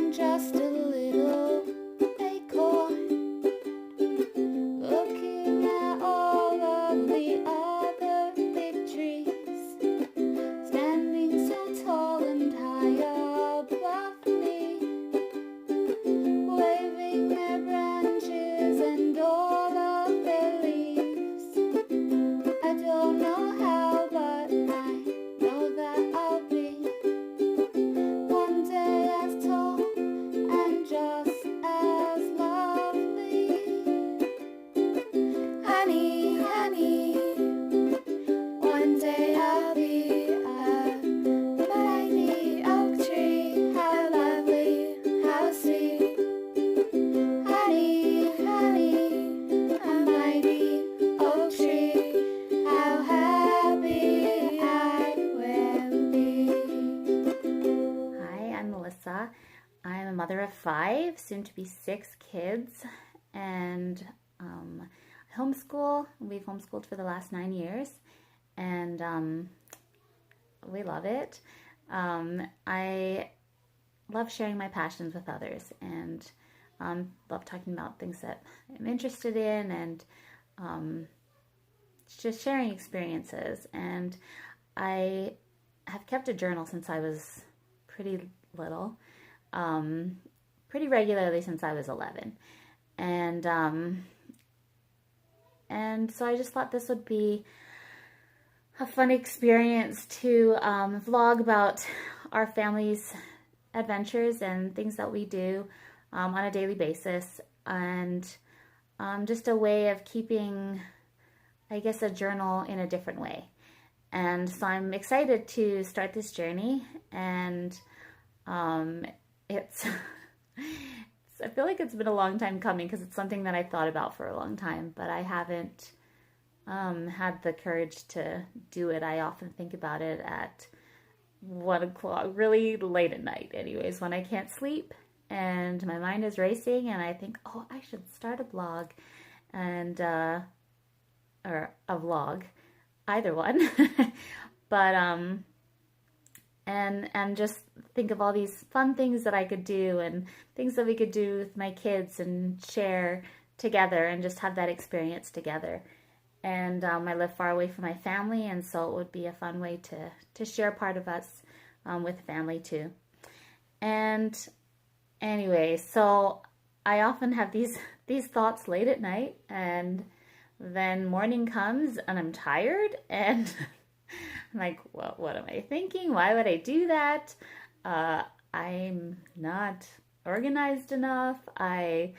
I'm just a little acorn, looking at all of the other big trees, standing so tall and high above me, waving their branches and all of their leaves. I don't know how, but I know that I'll be one day as tall and just as lovely. Honey, honey, one day I'll be a mighty oak tree. How lovely, how sweet. Honey, honey, a mighty oak tree. How happy I will be. Hi, I'm Melissa. I'm a mother of 5, soon to be 6 kids, and I homeschool. We've homeschooled for the last 9 years, and we love it. I love sharing my passions with others, and love talking about things that I'm interested in, and just sharing experiences. And I have kept a journal since I was pretty little, pretty regularly since I was 11, and so I just thought this would be a fun experience to vlog about our family's adventures and things that we do on a daily basis, and just a way of keeping, I guess, a journal in a different way. And so I'm excited to start this journey, and it's I feel like it's been a long time coming, because it's something that I thought about for a long time, but I haven't had the courage to do it. I often think about it at 1 o'clock, really late at night anyways, when I can't sleep and my mind is racing, and I think, oh, I should start a blog and or a vlog, either one. But and just think of all these fun things that I could do, and things that we could do with my kids and share together, and just have that experience together. And I live far away from my family, and so it would be a fun way to share part of us with family too. And anyway, so I often have these thoughts late at night, and then morning comes and I'm tired, and I'm like, well, what am I thinking? Why would I do that? I'm not organized enough. I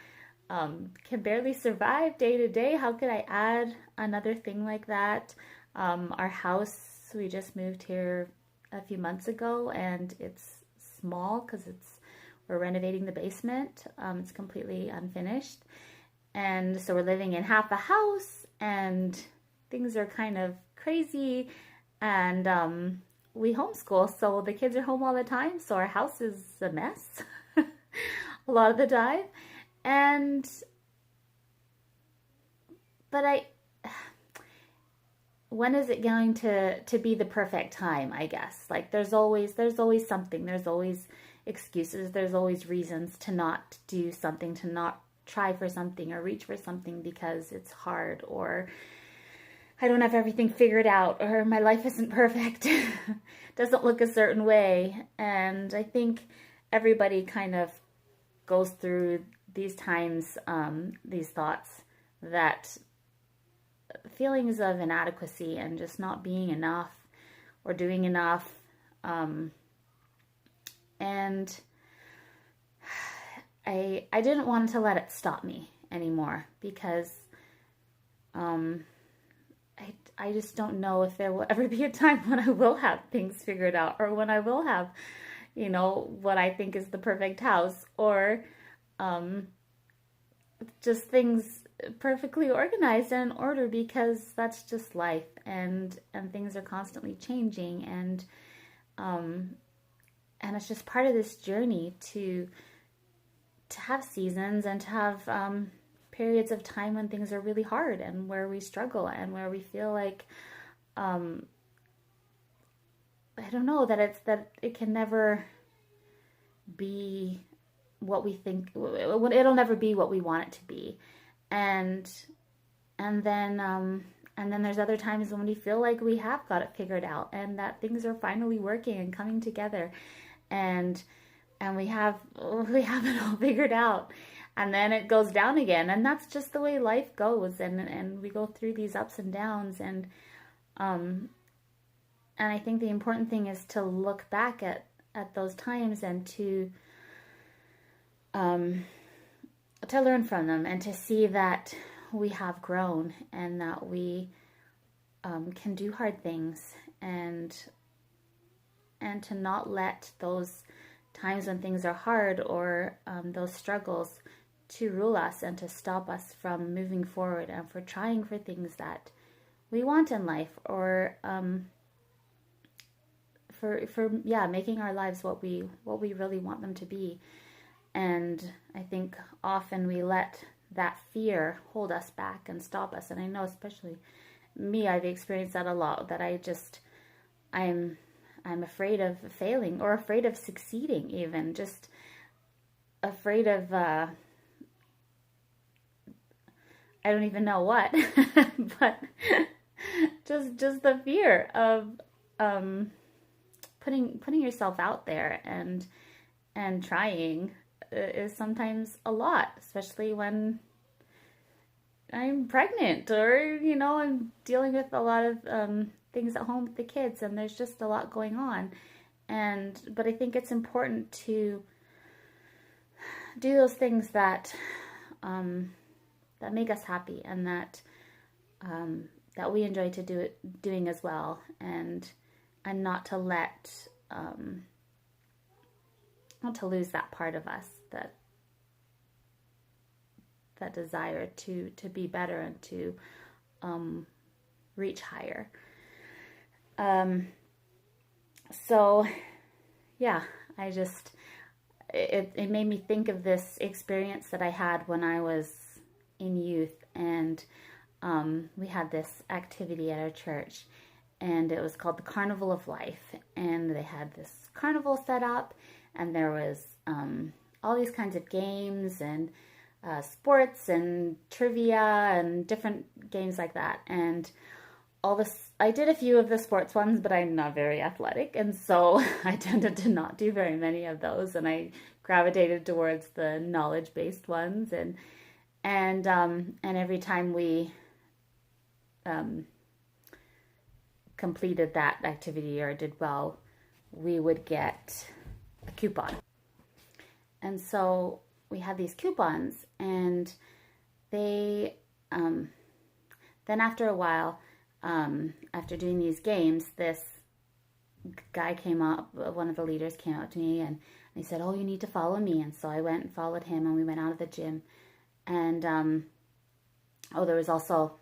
can barely survive day to day. How could I add another thing like that? Our house, we just moved here a few months ago, and it's small because we're renovating the basement. It's completely unfinished. And so we're living in half a house, and things are kind of crazy. And we homeschool, so the kids are home all the time, so our house is a mess a lot of the time. But when is it going to be the perfect time, I guess? Like, there's always something, there's always excuses, there's always reasons to not do something, to not try for something or reach for something, because it's hard, or I don't have everything figured out, or my life isn't perfect, doesn't look a certain way. And I think everybody kind of goes through these times, these thoughts, that feelings of inadequacy and just not being enough or doing enough. And I didn't want to let it stop me anymore, because I just don't know if there will ever be a time when I will have things figured out, or when I will have, what I think is the perfect house, or just things perfectly organized and in order, because that's just life, and things are constantly changing, and it's just part of this journey to have seasons, and to have periods of time when things are really hard, and where we struggle, and where we feel like I don't know, that it can never be what we think. It'll never be what we want it to be. And then there's other times when we feel like we have got it figured out and that things are finally working and coming together, and we have it all figured out. And then it goes down again, and that's just the way life goes. And we go through these ups and downs, and I think the important thing is to look back at those times and to learn from them, and to see that we have grown and that we can do hard things, and to not let those times when things are hard, or those struggles, to rule us and to stop us from moving forward and for trying for things that we want in life, or for making our lives what we really want them to be. And I think often we let that fear hold us back and stop us. And I know, especially me, I've experienced that a lot, that I'm afraid of failing, or afraid of succeeding, even just afraid of I don't even know what, but just the fear of putting yourself out there and trying is sometimes a lot, especially when I'm pregnant, or I'm dealing with a lot of things at home with the kids, and there's just a lot going on. But I think it's important to do those things that make us happy, and that we enjoy doing as well, and not to let not to lose that part of us, that desire to be better and to reach higher. So yeah, it made me think of this experience that I had when I was in youth, and we had this activity at our church, and it was called the Carnival of Life, and they had this carnival set up, and there was all these kinds of games and sports and trivia and different games like that. And all this, I did a few of the sports ones, but I'm not very athletic, and so I tended to not do very many of those, and I gravitated towards the knowledge-based ones. And every time we completed that activity or did well, we would get a coupon. And so we had these coupons, and they then after a while, after doing these games, this guy came up, one of the leaders came up to me, and he said, "Oh, you need to follow me." And so I went and followed him, and we went out of the gym. And there was also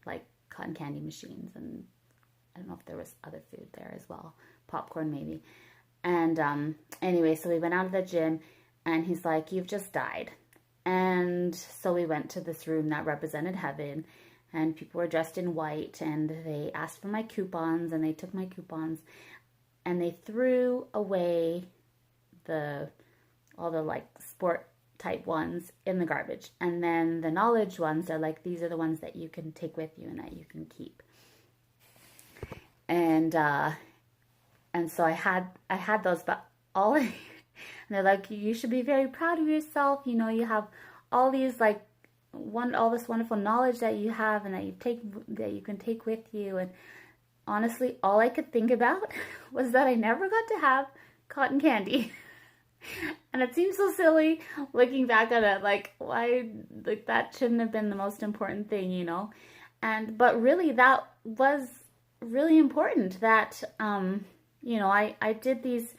like cotton candy machines, and I don't know if there was other food there as well, popcorn maybe. And anyway, so we went out of the gym, and he's like, "You've just died." And so we went to this room that represented heaven, and people were dressed in white, and they asked for my coupons, and they took my coupons, and they threw away all the like sport type ones in the garbage. And then the knowledge ones are like, these are the ones that you can take with you and that you can keep. And so I had those, but all and they're like, "You should be very proud of yourself. You have all these like all this wonderful knowledge that you have and that you can take with you." And honestly, all I could think about was that I never got to have cotton candy. And it seems so silly looking back at it, like, why, like, that shouldn't have been the most important thing, but really that was really important, that I did these,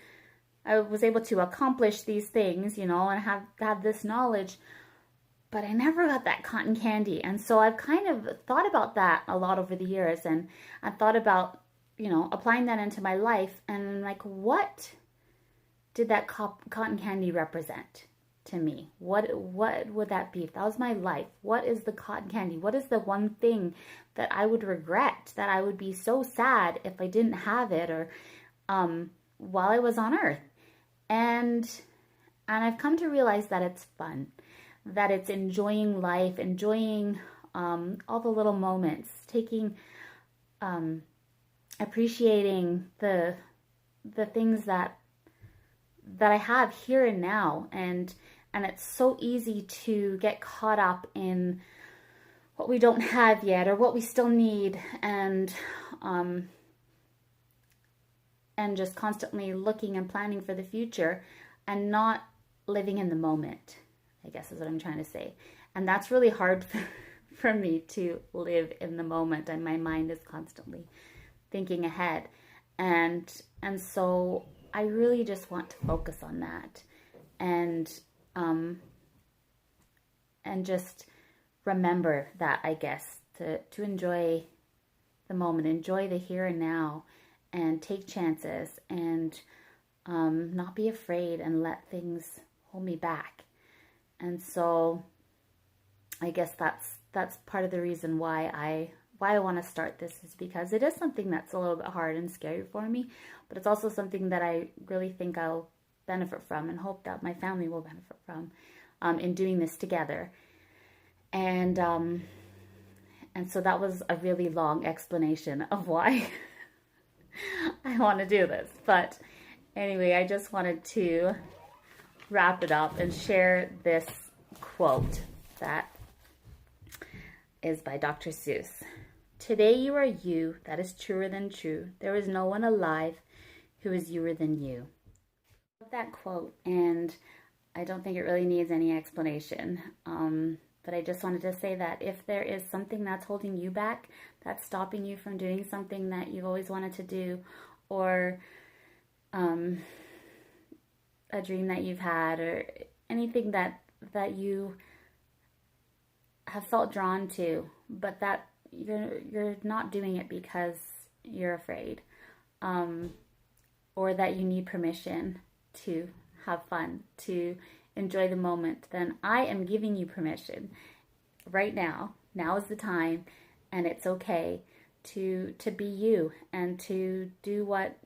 I was able to accomplish these things, and have this knowledge, but I never got that cotton candy. And so I've kind of thought about that a lot over the years, and I thought about, applying that into my life, and like, what did that cotton candy represent to me? What would that be? If that was my life, what is the cotton candy? What is the one thing that I would regret, that I would be so sad if I didn't have it, or while I was on earth? And And I've come to realize that it's fun, that it's enjoying life, enjoying all the little moments, appreciating the things that I have here and now. And it's so easy to get caught up in what we don't have yet or what we still need, and just constantly looking and planning for the future and not living in the moment, I guess is what I'm trying to say. And that's really hard for me to live in the moment, and my mind is constantly thinking ahead. And so I really just want to focus on that, and just remember that, I guess, to enjoy the moment, enjoy the here and now, and take chances, and not be afraid and let things hold me back. And so I guess that's part of the reason why I want to start this, is because it is something that's a little bit hard and scary for me, but it's also something that I really think I'll benefit from, and hope that my family will benefit from in doing this together. And so that was a really long explanation of why I want to do this. But anyway, I just wanted to wrap it up and share this quote that is by Dr. Seuss. Today you are you, that is truer than true. There is no one alive who is youer than you. I love that quote, and I don't think it really needs any explanation. But I just wanted to say that if there is something that's holding you back, that's stopping you from doing something that you've always wanted to do, or a dream that you've had, or anything that you have felt drawn to, but that you're not doing it because you're afraid, or that you need permission to have fun, to enjoy the moment, then I am giving you permission right now. Now is the time, and it's okay to be you, and to do what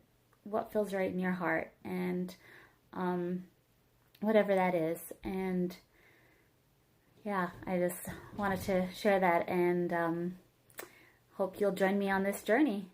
feels right in your heart, and whatever that is. And yeah, I just wanted to share that, and hope you'll join me on this journey.